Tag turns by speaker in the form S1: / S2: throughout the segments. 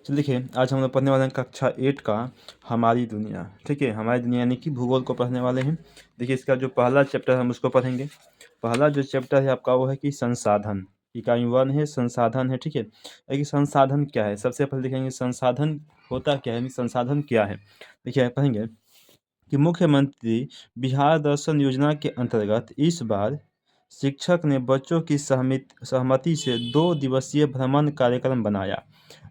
S1: चलिए देखिए, आज हम लोग पढ़ने वाले हैं कक्षा 8 का हमारी दुनिया। ठीक है, हमारी दुनिया यानी कि भूगोल को पढ़ने वाले हैं। देखिए, इसका जो पहला चैप्टर हम उसको पढ़ेंगे। पहला जो चैप्टर है आपका वो है कि संसाधन। इकाई 1 है संसाधन है। ठीक है, देखिए संसाधन क्या है, सबसे पहले देखेंगे संसाधन होता क्या है, यानी संसाधन क्या है। देखिए पढ़ेंगे कि मुख्यमंत्री बिहार दर्शन योजना के अंतर्गत इस बार शिक्षक ने बच्चों की सहमति से 2 दिवसीय भ्रमण कार्यक्रम बनाया।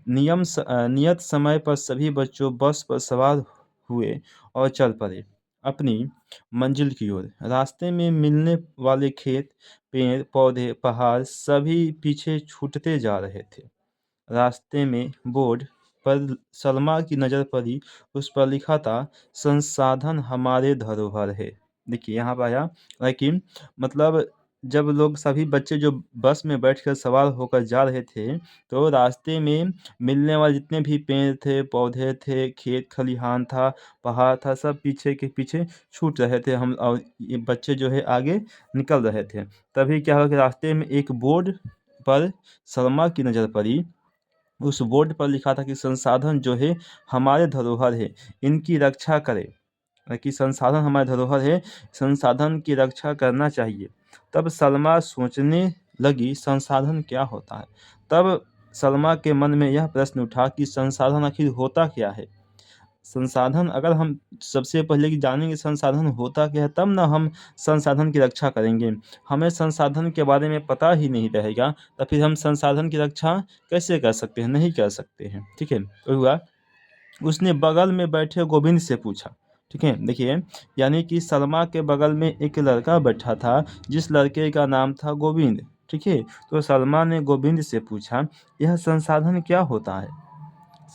S1: नियत समय पर सभी बच्चों बस पर सवार हुए और चल पड़े अपनी मंजिल की ओर। रास्ते में मिलने वाले खेत, पेड़, पौधे, पहाड़ सभी पीछे छूटते जा रहे थे। रास्ते में बोर्ड पर सलमा की नज़र पड़ी। उस पर लिखा था, संसाधन हमारे धरोहर है। देखिए यहाँ पर आया लेकिन मतलब जब लोग सभी बच्चे जो बस में बैठकर सवार होकर जा रहे थे, तो रास्ते में मिलने वाले जितने भी पेड़ थे, पौधे थे, खेत खलिहान था, पहाड़ था, सब पीछे के पीछे छूट रहे थे। हम और ये बच्चे जो है आगे निकल रहे थे। तभी क्या हुआ कि रास्ते में एक बोर्ड पर सलमा की नज़र पड़ी। उस बोर्ड पर लिखा था कि संसाधन जो है हमारे धरोहर है, इनकी रक्षा करें। कि संसाधन हमारे धरोहर है, संसाधन की रक्षा करना चाहिए। तब सलमा सोचने लगी, संसाधन क्या होता है। तब सलमा के मन में यह प्रश्न उठा कि संसाधन आखिर होता क्या है। संसाधन अगर हम सबसे पहले कि जानेंगे संसाधन होता क्या है, तब ना हम संसाधन की रक्षा करेंगे। हमें संसाधन के बारे में पता ही नहीं रहेगा, तो फिर हम संसाधन की रक्षा कैसे कर सकते हैं, नहीं कर सकते हैं। ठीक है, तो हुआ उसने बगल में बैठे गोविंद से पूछा। ठीक है, देखिए यानी कि सलमा के बगल में एक लड़का बैठा था, जिस लड़के का नाम था गोविंद। ठीक है, तो सलमा ने गोविंद से पूछा, यह संसाधन क्या होता है।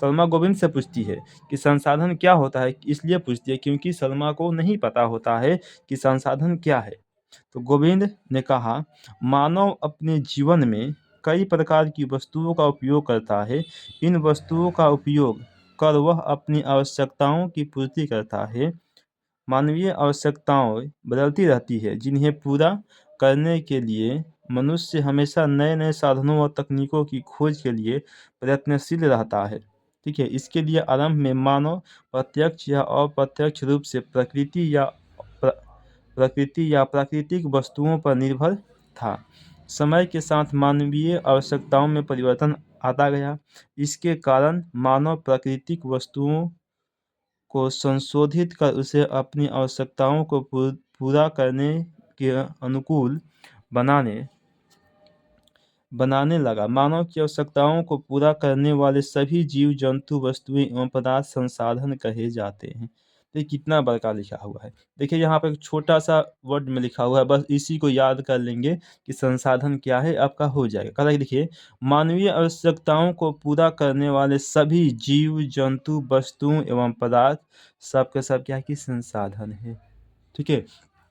S1: सलमा गोविंद से पूछती है कि संसाधन क्या होता है, इसलिए पूछती है क्योंकि सलमा को नहीं पता होता है कि संसाधन क्या है। तो गोविंद ने कहा, मानव अपने जीवन में कई प्रकार की वस्तुओं का उपयोग करता है। इन वस्तुओं का उपयोग कर वह अपनी आवश्यकताओं की पूर्ति करता है। मानवीय आवश्यकताएं बदलती रहती है, जिन्हें पूरा करने के लिए मनुष्य हमेशा नए नए साधनों और तकनीकों की खोज के लिए प्रयत्नशील रहता है। ठीक है, इसके लिए आरंभ में मानव प्रत्यक्ष या अप्रत्यक्ष रूप से प्र- प्रकृति या प्राकृतिक वस्तुओं पर निर्भर था। समय के साथ मानवीय आवश्यकताओं में परिवर्तन आता गया। इसके कारण मानव प्राकृतिक वस्तुओं को संशोधित कर उसे अपनी आवश्यकताओं को पूरा करने के अनुकूल बनाने बनाने लगा। मानव की आवश्यकताओं को पूरा करने वाले सभी जीव जंतु वस्तुएं एवं पदार्थ संसाधन कहे जाते हैं। तो कितना बड़का लिखा हुआ है। देखिए यहाँ पर एक छोटा सा वर्ड में लिखा हुआ है, बस इसी को याद कर लेंगे कि संसाधन क्या है, आपका हो जाएगा। कल देखिए, मानवीय आवश्यकताओं को पूरा करने वाले सभी जीव जंतु वस्तुओं एवं पदार्थ सबके सब क्या है कि संसाधन है। ठीक है,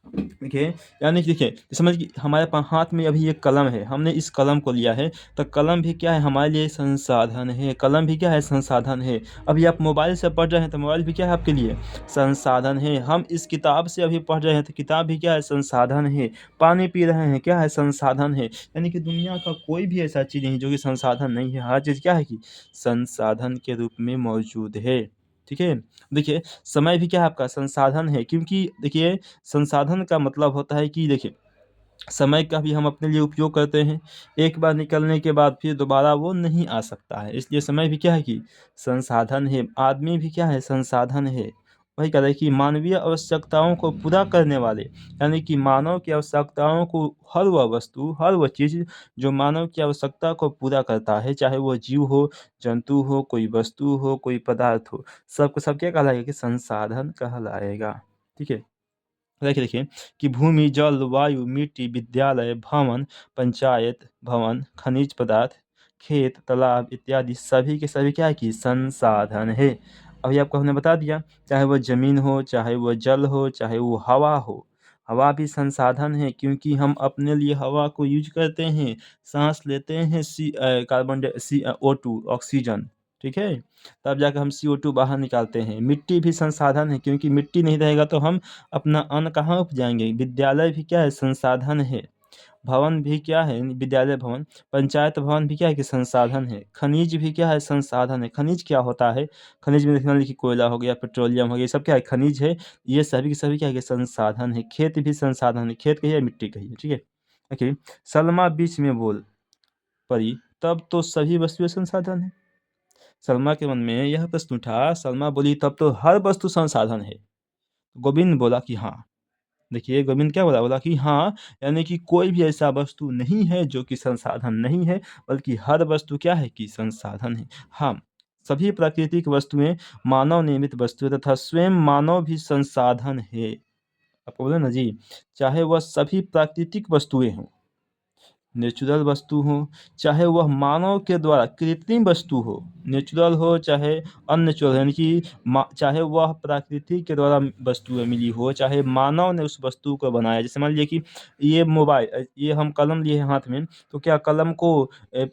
S1: देखिए यानी कि देखिए समझ कि हमारे हाथ में अभी एक कलम है, हमने इस कलम को लिया है, तो कलम भी क्या है हमारे लिए संसाधन है। कलम भी क्या है, संसाधन है। अभी आप मोबाइल से पढ़ रहे हैं तो मोबाइल भी क्या है आपके लिए संसाधन है। हम इस किताब से अभी पढ़ रहे हैं तो किताब भी क्या है, संसाधन है। पानी पी रहे हैं, क्या है, संसाधन है। यानी कि दुनिया का कोई भी ऐसा चीज़ नहीं जो कि संसाधन नहीं है। हर चीज़ क्या है कि संसाधन के रूप में मौजूद है। ठीक है, देखिए समय भी क्या है आपका संसाधन है, क्योंकि देखिए संसाधन का मतलब होता है कि देखिए समय का भी हम अपने लिए उपयोग करते हैं। एक बार निकलने के बाद फिर दोबारा वो नहीं आ सकता है, इसलिए समय भी क्या है कि संसाधन है। आदमी भी क्या है, संसाधन है। वही कह रहे हैं कि मानवीय आवश्यकताओं को पूरा करने वाले, यानी कि मानव की आवश्यकताओं को हर वह वस्तु, हर वह चीज़ जो मानव की आवश्यकता को पूरा करता है, चाहे वो जीव हो, जंतु हो, कोई वस्तु हो, कोई पदार्थ हो, सबको सब क्या कहलाएगा कि संसाधन कहलाएगा। ठीक है, देखिए देखिए कि भूमि, जल, वायु, मिट्टी, विद्यालय, भवन, पंचायत भवन, खनिज पदार्थ, खेत, तालाब इत्यादि सभी के सभी क्या है कि संसाधन है। अभी आपको हमने बता दिया, चाहे वो जमीन हो, चाहे वो जल हो, चाहे वो हवा हो। हवा भी संसाधन है, क्योंकि हम अपने लिए हवा को यूज करते हैं, सांस लेते हैं, O2 ऑक्सीजन। ठीक है, तब जाकर हम CO2 बाहर निकालते हैं। मिट्टी भी संसाधन है, क्योंकि मिट्टी नहीं रहेगा तो हम अपना अन्न कहाँ उपजाएंगे। विद्यालय भी क्या है, संसाधन है। भवन भी क्या है, विद्यालय भवन। पंचायत भवन भी क्या है कि संसाधन है। खनिज भी क्या है, संसाधन है। खनिज क्या होता है, खनिज में देखना लिखिए कोयला हो गया, पेट्रोलियम हो गया, ये सब क्या है, खनिज है। ये सभी के सभी क्या है कि संसाधन है। खेत भी संसाधन है, खेत कहिए मिट्टी कहिए, ठीक है। देखिए, सलमा बीच में बोल पड़ी, तब तो सभी वस्तुएं संसाधन है। सलमा के मन में यह प्रश्न उठा, सलमा बोली तब तो हर वस्तु संसाधन है। गोविंद बोला कि हाँ। देखिए, गोविंद क्या बोला, बोला कि हाँ, यानी कि कोई भी ऐसा वस्तु नहीं है जो कि संसाधन नहीं है, बल्कि हर वस्तु क्या है कि संसाधन है। हाँ, सभी प्राकृतिक वस्तुएं मानव निर्मित वस्तुएं तथा स्वयं मानव भी संसाधन है। आपको बोले ना जी, चाहे वह सभी प्राकृतिक वस्तुएं हों, नेचुरल वस्तु हो, चाहे वह मानव के द्वारा कृत्रिम वस्तु हो, नेचुरल हो चाहे अननेचुरल, यानी कि चाहे वह प्रकृति के द्वारा वस्तुएं मिली हो, चाहे मानव ने उस वस्तु को बनाया। जैसे मान लीजिए कि ये मोबाइल, ये हम कलम लिए हैं हाथ में, तो क्या कलम को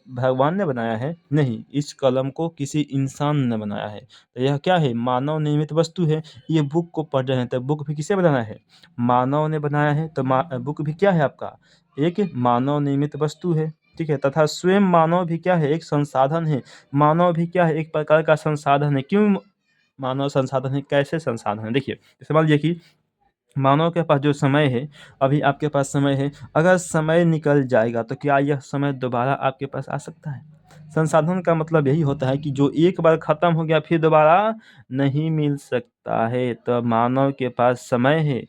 S1: भगवान ने बनाया है? नहीं, इस कलम को किसी इंसान ने बनाया है। तो यह क्या है, मानव निर्मित वस्तु है। ये बुक को पढ़ रहे हैं, तो बुक भी किसे बनाया है? मानव ने बनाया है। तो बुक भी क्या है आपका, एक मानव निर्मित वस्तु है, ठीक है। तथा स्वयं मानव भी क्या है, एक संसाधन है। मानव भी क्या है, एक प्रकार का संसाधन है। क्यों मानव संसाधन है, कैसे संसाधन है? देखिए, जैसे मान लीजिए कि मानव के पास जो समय है, अभी आपके पास समय है, अगर समय निकल जाएगा तो क्या यह समय दोबारा आपके पास आ सकता है? संसाधन का मतलब यही होता है कि जो एक बार खत्म हो गया फिर दोबारा नहीं मिल सकता है। तो मानव के पास समय है,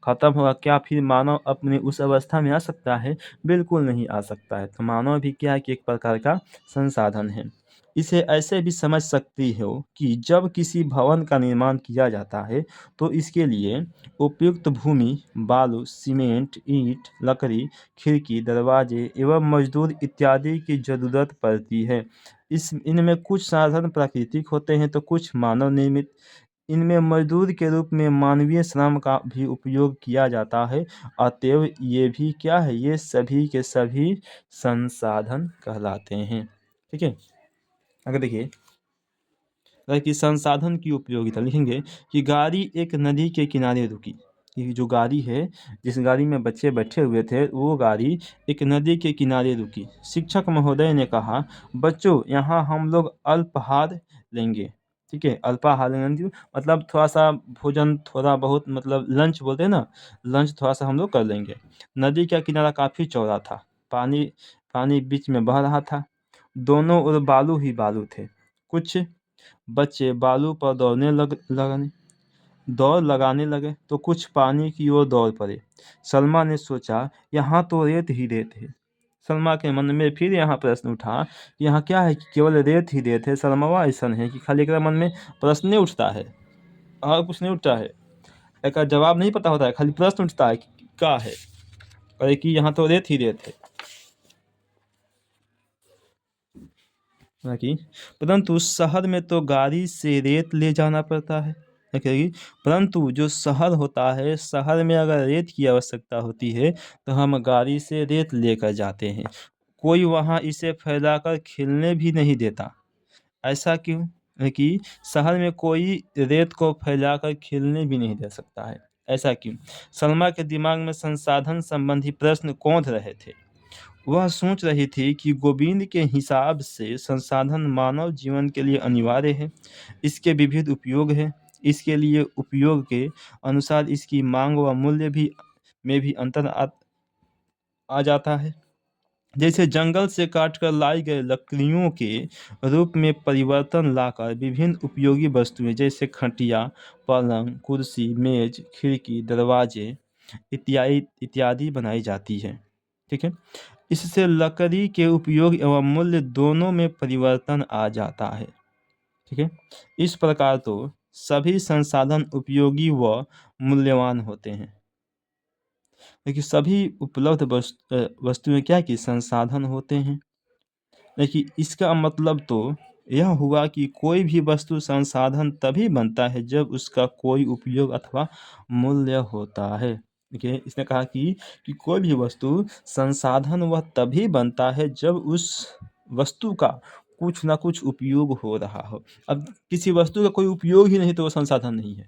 S1: खत्म होगा, क्या फिर मानव अपनी उस अवस्था में आ सकता है? बिल्कुल नहीं आ सकता है। तो मानव भी क्या है कि एक प्रकार का संसाधन है। इसे ऐसे भी समझ सकती हो कि जब किसी भवन का निर्माण किया जाता है तो इसके लिए उपयुक्त भूमि, बालू, सीमेंट, ईंट, लकड़ी, खिड़की, दरवाजे एवं मजदूर इत्यादि की जरूरत पड़ती है। इनमें कुछ साधन प्राकृतिक होते हैं तो कुछ मानव निर्मित। इनमें मजदूर के रूप में मानवीय श्रम का भी उपयोग किया जाता है। अतएव ये भी क्या है, ये सभी के सभी संसाधन कहलाते हैं, ठीक है। अगर देखिए, अगर कि संसाधन की उपयोगिता लिखेंगे कि गाड़ी एक नदी के किनारे रुकी। ये जो गाड़ी है, जिस गाड़ी में बच्चे बैठे हुए थे, वो गाड़ी एक नदी के किनारे रुकी। शिक्षक महोदय ने कहा, बच्चों यहाँ हम लोग अल्पाहार लेंगे, ठीक है। अल्पाहार लेंगे मतलब थोड़ा सा भोजन, थोड़ा बहुत, मतलब लंच बोलते हैं ना, लंच थोड़ा सा हम लोग कर लेंगे। नदी का किनारा काफ़ी चौड़ा था, पानी पानी बीच में बह रहा था, दोनों ओर बालू ही बालू थे। कुछ बच्चे बालू पर दौड़ लगाने लगे तो कुछ पानी की ओर दौड़ पड़े। सलमा ने सोचा, यहाँ तो रेत ही रेत है। सलमा के मन में फिर यहाँ प्रश्न उठा, यहाँ क्या है कि केवल रेत ही रेत है? सलमा ऐसा है कि खाली एकरा मन में प्रश्न नहीं उठता है और कुछ नहीं उठता है, एक जवाब नहीं पता होता है, खाली प्रश्न उठता है कि क्या है, अरे कि यहाँ तो रेत ही रेत है। कि परंतु शहर में तो गाड़ी से रेत ले जाना पड़ता है। कहेगी, परंतु जो शहर होता है, शहर में अगर रेत की आवश्यकता होती है तो हम गाड़ी से रेत लेकर जाते हैं। कोई वहाँ इसे फैलाकर खेलने भी नहीं देता। ऐसा क्यों है कि शहर में कोई रेत को फैलाकर खेलने भी नहीं दे सकता है, ऐसा क्यों? सलमा के दिमाग में संसाधन संबंधी प्रश्न कौंध रहे थे। वह सोच रही थी कि गोविंद के हिसाब से संसाधन मानव जीवन के लिए अनिवार्य है। इसके विविध उपयोग हैं। इसके लिए उपयोग के अनुसार इसकी मांग व मूल्य भी में भी अंतर आ जाता है। जैसे जंगल से काटकर लाई गए लकड़ियों के रूप में परिवर्तन लाकर विभिन्न उपयोगी वस्तुएं जैसे खटिया, पलंग, कुर्सी, मेज, खिड़की, दरवाजे इत्यादि इत्यादि बनाई जाती है, ठीक है। इससे लकड़ी के उपयोग एवं मूल्य दोनों में परिवर्तन आ जाता है, ठीक है। इस प्रकार तो सभी संसाधन उपयोगी व मूल्यवान होते हैं, लेकिन सभी उपलब्ध वस्तुएं क्या कि संसाधन होते हैं। देखिए, इसका मतलब तो यह हुआ कि कोई भी वस्तु संसाधन तभी बनता है जब उसका कोई उपयोग अथवा मूल्य होता है। देखिए, इसने कहा कि कोई भी वस्तु संसाधन वह तभी बनता है जब उस वस्तु का कुछ ना कुछ उपयोग हो रहा हो। अब किसी वस्तु का कोई उपयोग ही नहीं तो वो संसाधन नहीं है।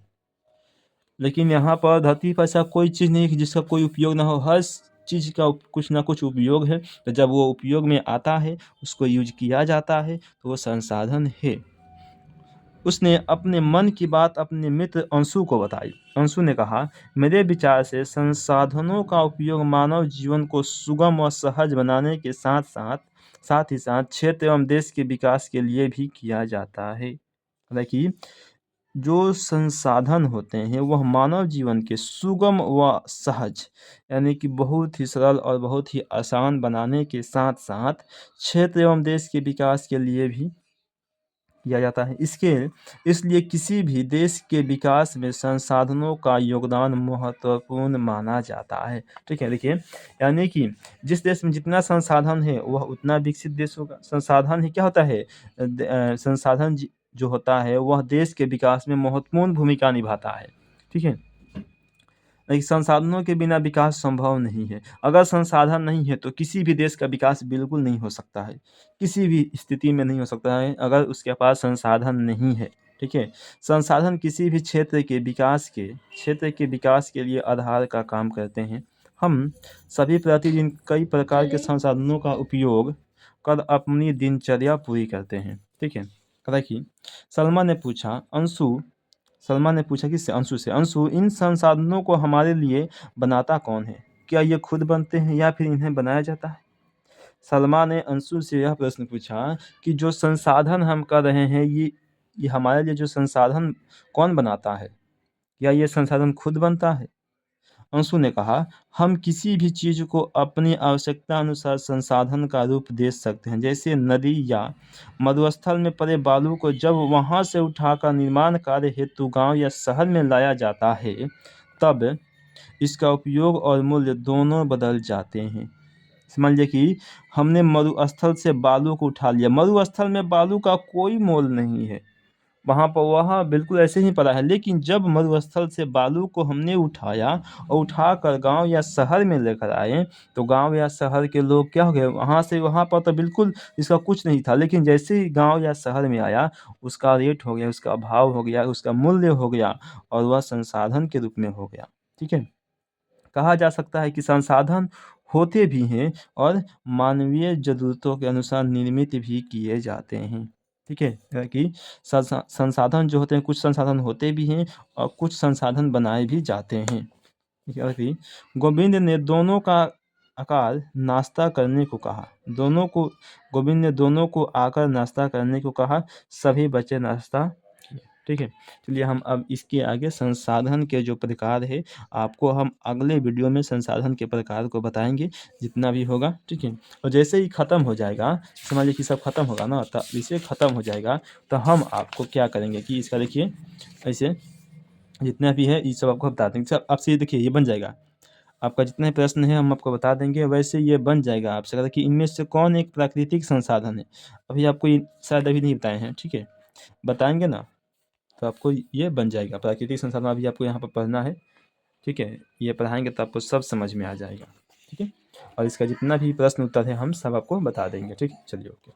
S1: लेकिन यहाँ पर धरती पर ऐसा कोई चीज़ नहीं है कि जिसका कोई उपयोग ना हो। हर चीज़ का कुछ ना कुछ उपयोग है, तो जब वो उपयोग में आता है, उसको यूज किया जाता है, तो वो संसाधन है। उसने अपने मन की बात अपने मित्र अंशु को बताई। अंशु ने कहा, मेरे विचार से संसाधनों का उपयोग मानव जीवन को सुगम और सहज बनाने के साथ ही साथ क्षेत्र एवं देश के विकास के लिए भी किया जाता है। हालांकि जो संसाधन होते हैं वह मानव जीवन के सुगम व सहज, यानी कि बहुत ही सरल और बहुत ही आसान बनाने के साथ साथ क्षेत्र एवं देश के विकास के लिए भी किया जाता है। इसलिए किसी भी देश के विकास में संसाधनों का योगदान महत्वपूर्ण माना जाता है। ठीक है, देखिए, यानी कि जिस देश में जितना संसाधन है वह उतना विकसित देश होगा। संसाधन ही क्या होता है, जो होता है वह देश के विकास में महत्वपूर्ण भूमिका निभाता है। ठीक है, नहीं, संसाधनों के बिना विकास संभव नहीं है। अगर संसाधन नहीं है तो किसी भी देश का विकास बिल्कुल नहीं हो सकता है, किसी भी स्थिति में नहीं हो सकता है अगर उसके पास संसाधन नहीं है। ठीक है, संसाधन किसी भी क्षेत्र के विकास के लिए आधार का काम करते हैं। हम सभी प्रतिदिन कई प्रकार के संसाधनों का उपयोग कर अपनी दिनचर्या पूरी करते हैं। ठीक है, देखिए, सलमा ने पूछा किससे, अंशु से, अंशु, इन संसाधनों को हमारे लिए बनाता कौन है? क्या ये खुद बनते हैं या फिर इन्हें बनाया जाता है? सलमा ने अंशु से यह प्रश्न पूछा कि जो संसाधन हम कर रहे हैं ये हमारे लिए जो संसाधन कौन बनाता है? या ये संसाधन खुद बनता है? अंशु ने कहा, हम किसी भी चीज़ को अपनी आवश्यकता अनुसार संसाधन का रूप दे सकते हैं। जैसे नदी या मरुस्थल में पड़े बालू को जब वहां से उठाकर निर्माण कार्य हेतु गांव या शहर में लाया जाता है, तब इसका उपयोग और मूल्य दोनों बदल जाते हैं। समझ लीजिए कि हमने मरुस्थल से बालू को उठा लिया, मरुस्थल में बालू का कोई मोल नहीं है, वहाँ बिल्कुल ऐसे ही पड़ा है। लेकिन जब मरुस्थल से बालू को हमने उठाया और उठाकर गांव या शहर में लेकर आए, तो गांव या शहर के लोग क्या हो गए, वहाँ से वहाँ पर तो बिल्कुल इसका कुछ नहीं था, लेकिन जैसे ही गांव या शहर में आया, उसका रेट हो गया, उसका भाव हो गया, उसका मूल्य हो गया और वह संसाधन के रूप में हो गया। ठीक है, कहा जा सकता है कि संसाधन होते भी हैं और मानवीय ज़रूरतों के अनुसार निर्मित भी किए जाते हैं। ठीक है, कि संसाधन जो होते हैं, कुछ संसाधन होते भी हैं और कुछ संसाधन बनाए भी जाते हैं। ठीक है, कि गोविंद ने दोनों का आकर नाश्ता करने को कहा। गोविंद ने दोनों को आकर नाश्ता करने को कहा। सभी बच्चे नाश्ता किए। ठीक है, चलिए हम अब इसके आगे संसाधन के जो प्रकार है, आपको हम अगले वीडियो में संसाधन के प्रकार को बताएंगे जितना भी होगा। ठीक है, और जैसे ही ख़त्म हो जाएगा, समझिए कि सब खत्म होगा ना, तो इसे ख़त्म हो जाएगा तो हम आपको क्या करेंगे कि इसका देखिए ऐसे जितना भी है ये सब आपको बता देंगे। सब आपसे ये देखिए, ये बन जाएगा आपका, जितने प्रश्न हैं हम आपको बता देंगे, वैसे ये बन जाएगा आपसे कि इनमें से कौन एक प्राकृतिक संसाधन है। अभी आपको ये शायद अभी नहीं बताए हैं। ठीक है, बताएंगे ना तो आपको ये बन जाएगा प्राकृतिक संसाधन। अभी आपको यहाँ पर पढ़ना है। ठीक है, ये पढ़ाएंगे तो आपको सब समझ में आ जाएगा। ठीक है, और इसका जितना भी प्रश्न उत्तर है हम सब आपको बता देंगे। ठीक है, चलिए, ओके।